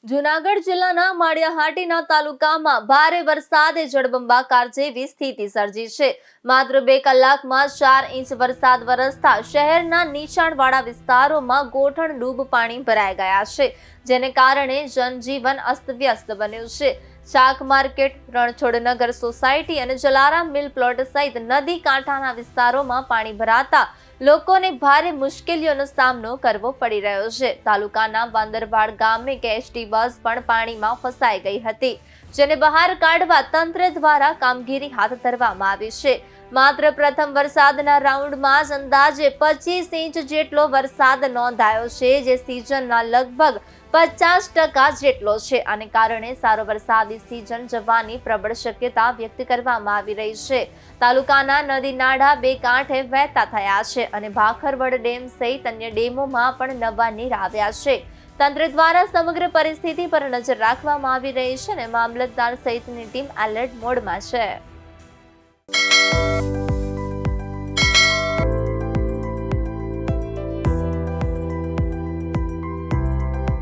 જૂનાગઢ જિલ્લાના માળિયાહાટીના તાલુકામાં ભારે વરસાદે જળબંબાકાર જેવી સ્થિતિ સર્જી છે। માત્ર 2 કલાકમાં 4 ઇંચ વરસાદ વરસતા શહેરના નીચાણવાળા વિસ્તારોમાં ગોઠણ ડૂબ પાણી ભરાઈ ગયા છે, જેને કારણે જનજીવન અસ્તવ્યસ્ત બન્યું છે। શાક માર્કેટ, રણછોડનગર સોસાયટી અને જલારામ મિલ પ્લોટ સહિત નદી કાંઠાના વિસ્તારોમાં પાણી ભરાતા લોકોને ભારે મુશ્કેલીઓનો સામનો કરવો પડી રહ્યો છે। તાલુકાના વાંદરવાડ ગામે એસટી બસ પણ પાણીમાં ફસાઈ ગઈ હતી, જેને બહાર કાઢવા તંત્ર દ્વારા કામગીરી હાથ ધરવામાં આવી છે। માત્ર પ્રથમ વરસાદના રાઉન્ડમાં જ અંદાજે 25 ઇંચ જેટલો વરસાદ નોંધાયો છે, જે સિઝનના લગભગ 50% જેટલો છે। આને કારણે સારો વરસાદી સિઝન જવાની પ્રબળ શક્યતા વ્યક્ત કરવામાં આવી રહી છે। તાલુકાના નદી નાળા બે કાંઠે વહેતા થયા છે અને ભાખરવડ ડેમ સહિત અન્ય ડેમોમાં પણ નવા નીર આવ્યા છે। તંત્ર દ્વારા સમગ્ર પરિસ્થિતિ પર નજર રાખવામાં આવી રહી છે અને મામલતદાર સહિતની ટીમ એલર્ટ મોડમાં છે।